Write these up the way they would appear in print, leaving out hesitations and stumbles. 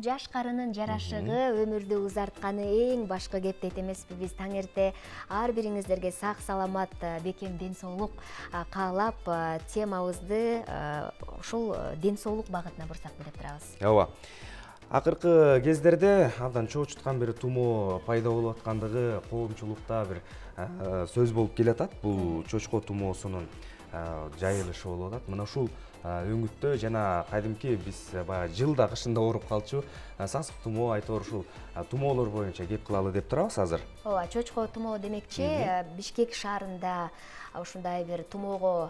жаш карынын жарашыгы өмүрдү узартканы эң башкы кеп дейт эмеспи биз. Таң эрте ар бириңиздерге сак саламат, бекем ден соолук каалап, темабызды ушул ден соолук багытына бурсак деп турабыз. Ооба. Акыркы кездерде абдан чоочуткан бир тумоо пайда болуп аткандыгы коомчулукта бир сөз болуп келатат. Бул чочко тумоосунун жайылышы болуп атат. Мына ушул өңүттө жана кадимки биз баягы жылда кышында ооруп калчу сасык тумоо, айтор ушул тумоолор боюнча кеп кылалы деп турабыз азыр. Ооба, чочко тумоо демекчи Бишкек шаарында ушундай бир тумоого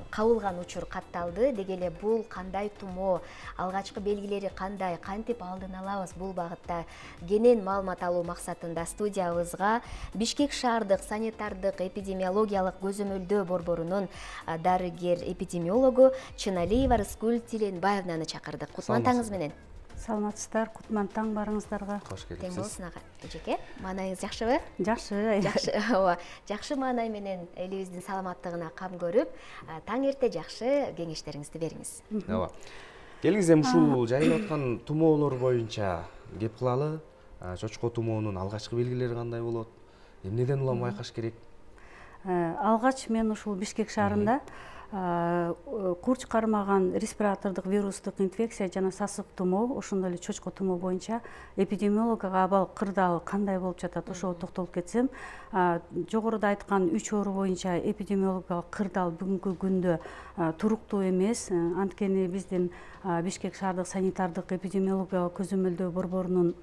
кабылган учур катталды. Деги эле бул кандай тумоо, алгачкы белгилери кандай, кантип алдын алабыз, бул багытта кенен маалымат алуу максатында студиябызга Бишкек шаардык санитардык эпидемиологиялык көзөмөлдөө борборунун дарыгер эпидемиологу Чыналиева Рыскүл Тиленбаевнаны чакырдык. Кутмантаңыз менен. Саламатсыздар, кутман таң барыңыздарга. Кош Тең келипсиз. болсун ага. Эжеке, маанайыңыз жакшыбы? Жакшы. Жакшы, ооба. Жакшы маанай менен элибиздин саламаттыгына кам көрүп, таң эрте жакшы кеңештериңизди бериңиз. Ооба. Келиңиз эми ушул жайылып аткан тумоолор боюнча кеп кылалы. Чочко тумоонун алгачкы белгилери кандай болот? Эмнеден улам байкаш керек? Алгач мен ушул Бишкек шаарында курч кармаган респиратордук вирустук инфекция жана сасык тумоо, ошондой эле чочко тумоо боюнча эпидемиологиялык абал кырдаал кандай болуп жатат, ошого токтолуп кетсем, жогоруда айткан 3 оору боюнча эпидемиологиялык кырдаал бүгүнкү күндө туруктуу эмес. Анткени биздин Бишкек шаардык санитардык эпидемиологиялык көзөмөлдөө борборунун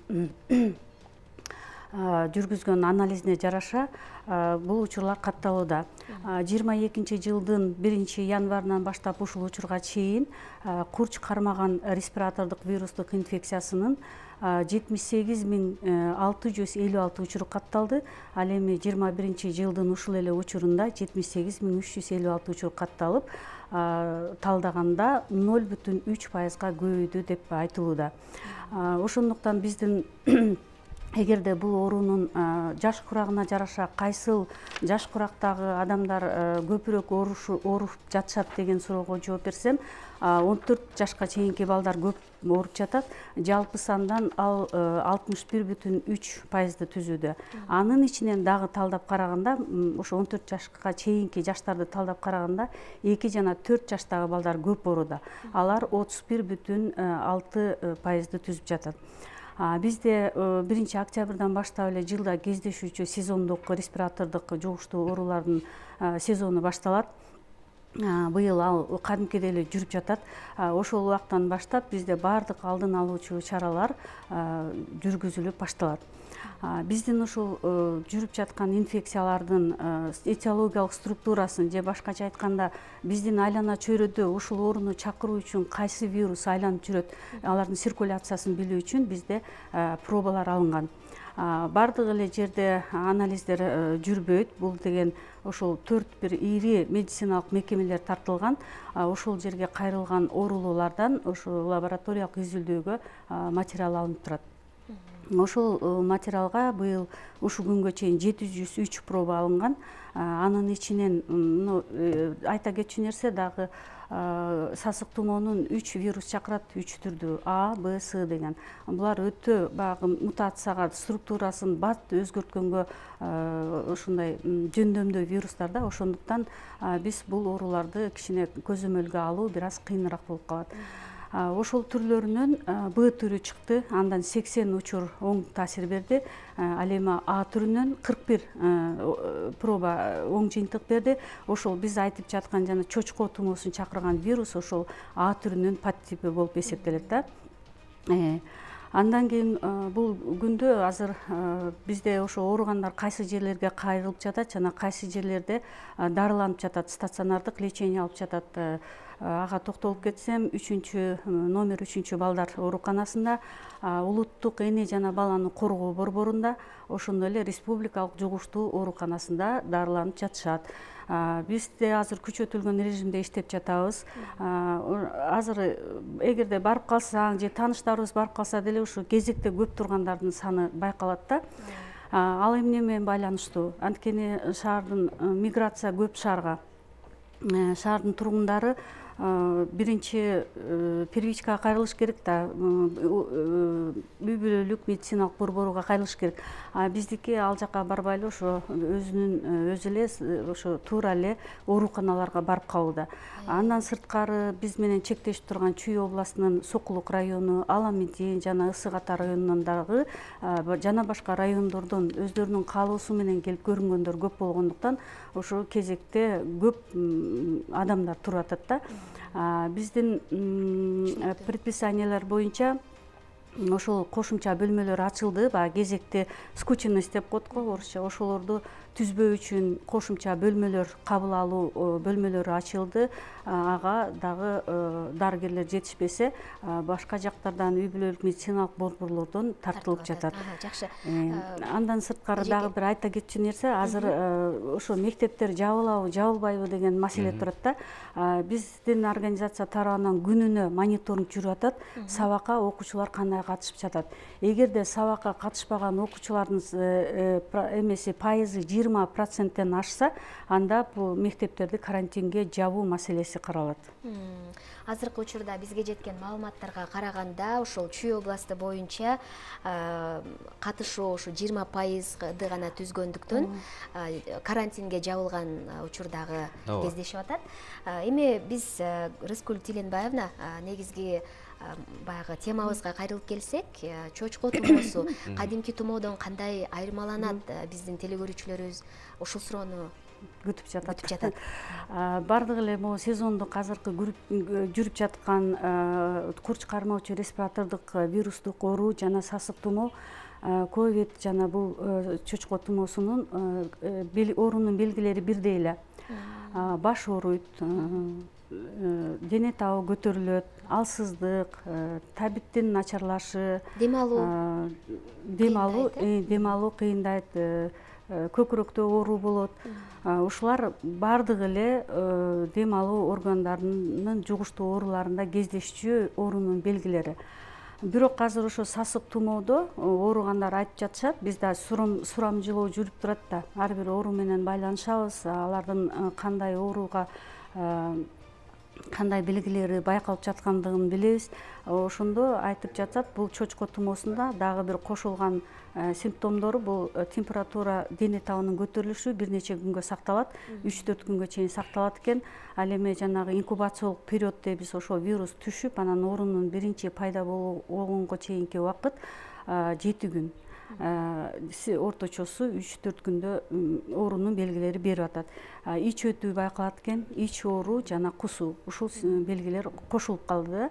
жүргүзгөн анализине жараша бул учурлар катталууда. 22-жылдын 1-январынан баштап ушул учурга чейин курч кармаган респиратордук вирустук инфекциясынын 78.656 учуру катталды. Ал эми 21-жылдын ушул эле учурунда 78.356 учур катталып, талдаганда 0,3%га көбөйдү деп айтылууда. Ошондуктан биздин эгерде бул оорунун жаш курагына жараша кайсыл жаш курактагы адамдар көпүрөөк ооруп жатышат деген суроого жооп берсем, 14 жашка чейинки балдар көп ооруп жатат. Жалпы сандан ал 61,3%ды түзүүдө. Анын ичинен дагы талдап караганда, ошо 14 жашка чейинки жаштарды талдап караганда 2 жана 4 жаштагы балдар көп ооруда. Алар 31,6%ды түзүп жатат. Бизде 1-октябрдан баштап эле жылда кездешүүчү сезондук респиратордук жугуштуу оорулардын сезону башталат. Быйыл ал кадимкидей эле жүрүп жатат. Ошол убактан баштап бизде баардык алдын алуучу чаралар жүргүзүлүп башталат. Биздин ушул жүрүп жаткан инфекциялардын этиологиялык структурасын, же башкача айтканда биздин айлана чөйрөдө ушул ооруну чакыруу үчүн кайсы вирус айланып жүрөт, алардын циркуляциясын билүү үчүн бизде пробалар алынган. Бардык эле жерде анализдер жүрбөйт. Бул деген ошол 4 бир ири медициналык мекемелер тартылган. Ошол жерге кайрылган оорулуулардан ошол лабораториялык изилдөөгө материал алынып турат. Ошол материалга быйыл ушул күнгө чейин 703 проба алынган. Анын ичинен айта кетчү нерсе дагы сасык тумоонун 3 вирус чакырат, 3 түрдүү А, Б, С деген. Булар өтө багы мутацияга, структурасын бат өзгөрткөнгө ушундай жөндөмдүү вирустар да. Ошондуктан биз бул ооруларды кичине көзөмөлгө алуу бир аз кыйыныраак болуп калат. Ошол түрлөрүнөн Б түрү чыкты, андан 80 учур оң таасир берди. Ал эми А түрүнөн 41 проба оң жыйынтык берди. Ошол биз айтып жаткан жана чочко тумоосун чакырган вирус ошол А түрүнүн подтипи болуп эсептелет да. Андан кийин бул күндө азыр бизде ошо ооругандар кайсы жерлерге кайрылып жатат жана кайсы жерлерде дарыланып жатат, стационардык лечение алып жатат. Ага токтолуп кетсем, номер 3 балдар ооруканасында, улуттук эне жана баланы коргоо борборунда, ошондой эле республикалык жугуштуу ооруканасында дарыланып жатышат. Бизде азыр күчөтүлгөн режимде иштеп жатабыз. Азыр эгерде барып калсаң же тааныштарыбыз барып калса деле ушу кезекте көп тургандардын саны байкалат да. Ал эмне менен байланыштуу? Анткени шаардын миграция көп шаарга. Шаардын тургундары биринчи первичкага кайрылыш керек да, үй бүлөлүк медициналык борборуга кайрылыш керек. Биздики ал жака барбайлы, ошо өзү эле ошо туура эле ооруканаларга барып калууда. Андан сырткары биз менен чектешип турган Чүй областынын Сокулук району, Аламедин жана Ысык Ата районунан дагы жана башка райондордон өздөрүнүн каалоосу менен келип көрүнгөндөр көп болгондуктан ошо кезекте көп адамдар туруп атат да. Биздин предписаниялар боюнча ошол кошумча бөлмөлөр ачылды. Баягы кезекте скученность деп коет го орусча, ошолорду түзбөө үчүн кошумча бөлмөлөр, кабыл алуу бөлмөлөрү ачылды. Ага дагы дарыгерлер жетишпесе, башка жактардан үй бүлөлүк медициналык борборлордон тартылып жатат. Жакшы. Андан сырткары дагы бир айта кетчү нерсе, азыр ошо мектептер жабылабы, жабылбайбы деген маселе турат да. Биздин организация тарабынан күнүнө мониторинг жүрүп атат. Сабакка окуучулар кандай катышып жатат. Эгерде сабакка катышпаган окуучулардын эмеси пайызы 20%-тен ашса, анда бул мектептерди карантинге жабуу маселеси каралат. Азыркы учурда бизге жеткен маалыматтарга караганда, ошол Чүй областы боюнча катышуу ошо 20%ды гана түзгөндүктөн карантинге жабылган учурдагы кездешип атат. Эми биз Рыскүл Тиленбаевна негизги баягы темабызга кайрылып келсек, чочко тумоосу кадимки тумоодон кандай айырмаланат? Биздин телекөрүүчүлөрүбүз ушул суроону күтүп жатат. Бардык эле могу сезондук азыркы жүрүп жаткан курч кармоочу респиратордук вирустук оору жана сасык тумоо, ковид жана бул чочко тумоосунун оорунун белгилери бирдей эле. Баш ооруйт, дене табы көтөрүлөт, алсыздык, табиттин начарлашы, дем алуу кыйындайт, көкүрөктө оору болот. Ушулар бардык эле дем алуу органдарынын жугуштуу ооруларында кездешчү оорунун белгилери. Бирок азыр ошо сасык тумоодо ооругандар айтып жатышат, бизде сурамжылоо жүрүп турат да. Ар бир оору менен байланышабыз, алардын кандай ооруга кандай белгилери байкалып жаткандыгын билебиз. Ошондо айтып жатат, бул чочко тумоосунда дагы бир кошулган симптомдору бул температура, дене табынын көтөрүлүшү бир нече күнгө сакталат, 3-4 күнгө чейин сакталат экен. Ал эми жанагы инкубациялык период дейбиз, ошо вирус түшүп, анан оорунун биринчи пайда болгонго чейинки убакыт 7 күн. Орточосу 3-4 күндө оорунун белгилери берип атат. Ич өтүү байкалат экен, ич оору жана кусуу, ушул белгилер кошулуп калды.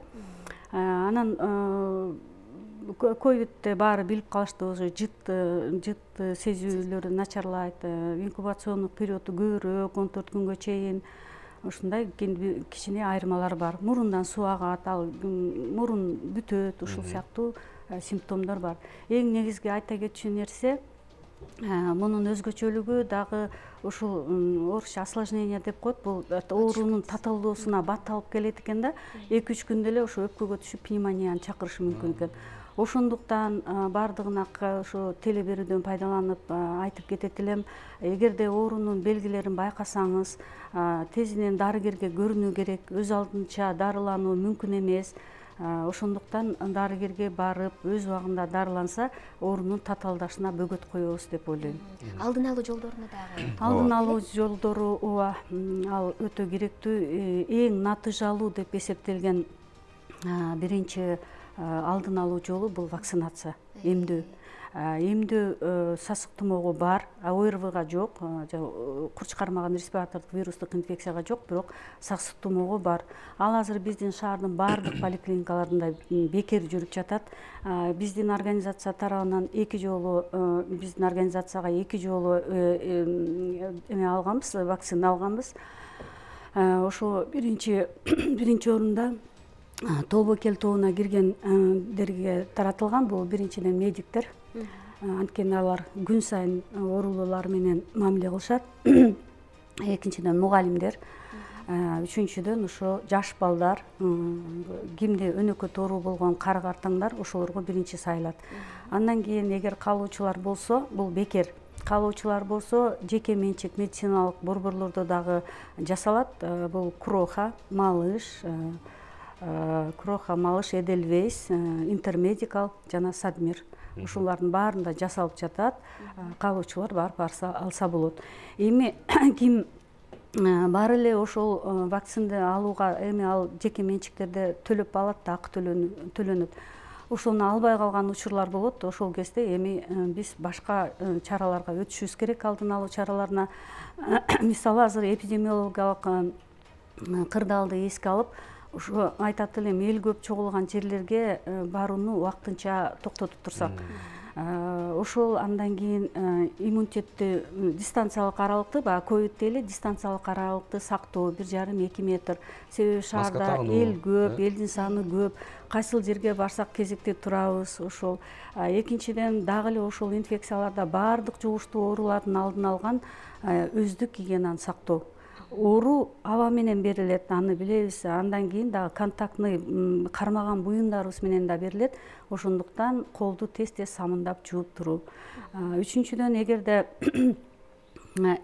Анан ковидте баары билип калышты, уже жыт сезүүлөрү начарлайт, инкубациондук периоду көбүрөөк 14 күнгө чейин. Ушундай кичине айырмалар бар. Мурундан суу агат, мурун бүтөт, ушул сыяктуу симптомдор бар. Эң негизги айта кетчү нерсе, мунун өзгөчөлүгү дагы ушул орусча осложнение деп коет, бул оорунун татаалдоосуна батталып келет экен да, 2-3 күндө эле ошо өпкөгө түшүп пневмонияны чакырышы мүмкүн экен. Ошондуктан бардыгына ошо теле берүүдөн пайдаланып айтып кетет элем, эгерде оорунун белгилерин байкасаңыз, тезинен дарыгерге көрүнүү керек, өз алдынча дарылануу мүмкүн эмес. Ошондуктан дарыгерге барып, өз убагында дарыланса, оорунун татаалдашына бөгөт коебуз деп ойлойм. Алдын алуу жолдоруна дагы? Алдын алуу жолдору ал өтө керектүү, эң натыйжалуу деп эсептелген биринчи алдын алуу жолу бул вакцинация, эмдөө. Эмдөө сасык тумоого бар, ОРВга жок, курч кармаган респиратордук вирустук инфекцияга жок, бирок сасык тумоого бар. Ал азыр биздин шаардын баардык поликлиникаларында бекер жүрүп жатат. Биздин организация тарабынан 2 жолу, биздин организацияга 2 жолу эме алганбыз, вакцина алганбыз. Ошо биринчи орунда Толбокел тобуна киргендерге таратылган. Бул биринчиден медиктер, анткени алар күн сайын оорулуулар менен мамиле кылышат. Экинчиден мугалимдер, үчүнчүдөн ошо жаш балдар, кимде өнөкөт оору болгон кары картаңдар, ошолорго биринчи сайылат. Андан кийин эгер калуучулар болсо, бул бекер. каалоочулар болсо жеке менчик медициналык борборлордо дагы жасалат. Бул Кроха, Малыш, Эдельвейс, Интермедикал жана Садмир. Ушулардын баарында жасалып жатат. Каалоочулар барып алса болот. Эми ким баары эле ошол вакцинди алууга эми ал жеке менчиктерде төлөп алат да, акы төлөнөт. Ошону албай калган учурлар болот. Ошол кезде эми биз башка чараларга өтүшүбүз керек, алдын алуу чараларына. Мисалы азыр эпидемиологиялык кырдаалды эске алып, ушу айтат элем, эл көп чогулган жерлерге барууну убактынча токтотуп турсак. Ошол андан кийин иммунитетти дистанциялык аралыкты, баягы ковидте эле дистанциялык аралыкты сактоо 1,5-2 метр. Себеби шаарда эл көп, элдин саны көп. Кайсыл жерге барсак кезекте турабыз. Ошол экинчиден дагы эле ошол инфекцияларда баардык жугуштуу оорулардын алдын алган өздүк гигиенаны сактоо. Оору аба менен берилет, аны билебиз. Андан кийин дагы контактный кармаган буюмдарыбыз менен да берилет. Ошондуктан колду тез-тез самындап жууп туруу. Үчүнчүдөн, эгерде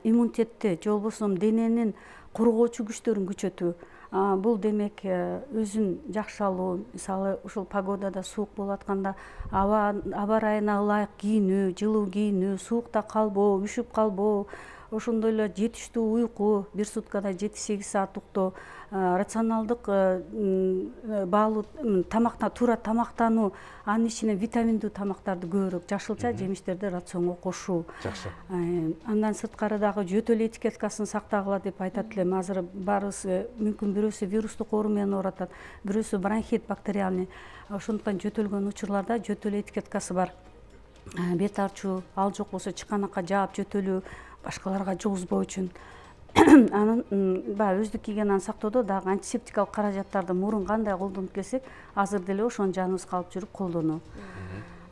иммунитетти же болбосо дененин коргоочу күчтөрүн күчөтүү. Бул демек өзүн жакшы алуу, мисалы ушул погодада суук болуп атканда аба ырайына ылайык кийинүү, жылуу кийинүү, суукта калбоо, үшүп калбоо. Ошондой эле жетиштүү уйку, бир суткада 7-8 саат уктоо, рационалдык баалуу тамактан туура тамактануу, анын ичине витаминдүү тамактарды көбүрөөк, жашылча жемиштерди рационго кошуу. Жакшы. Андан сырткары дагы жөтөл этикеткасын сактагыла деп айтат элем. Азыр баарыбыз мүмкүн бирөөсү вирустук оору менен ооратат, бирөөсү бронхит бактериальный. Ошондуктан жөтөлгөн учурларда жөтөл этикеткасы бар. Бет арчуу, ал жок болсо чыканакка жаап жөтөлүү, башкаларга жугузбоо үчүн. Анын баягы өздүк гигиенаны сактоодо дагы антисептикалык каражаттарды мурун кандай колдонуп келсек, азыр деле ошонун жаныбызга алып жүрүп колдонуу.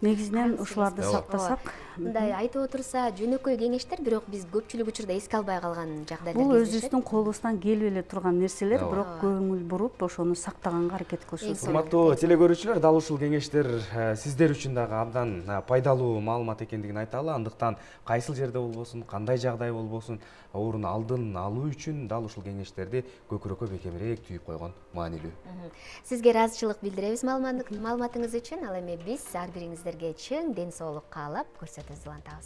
Негизинен ушуларды сактасак. Мындай айтып отурса жөнөкөй кеңештер, бирок биз көпчүлүк учурда эске албай калган жагдайлар. Бул өзүбүздүн колубуздан келип эле турган нерселер, бирок көңүл буруп ошону сактаганга аракет кылышыбыз керек. Урматтуу телекөрүүчүлөр, дал ушул кеңештер сиздер үчүн дагы абдан пайдалуу маалымат экендигин айталы. Андыктан кайсыл жерде болбосун, кандай жагдай болбосун, оорунун алдын алуу үчүн дал ушул кеңештерди көкүрөккө бекемирээк түйүп койгон маанилүү. Сизге ыраазычылык билдиребиз маалыматыңыз үчүн. Ал эми биз ар бириңиздерге чың ден соолук каалап көрсөтүүбүздү улантабыз.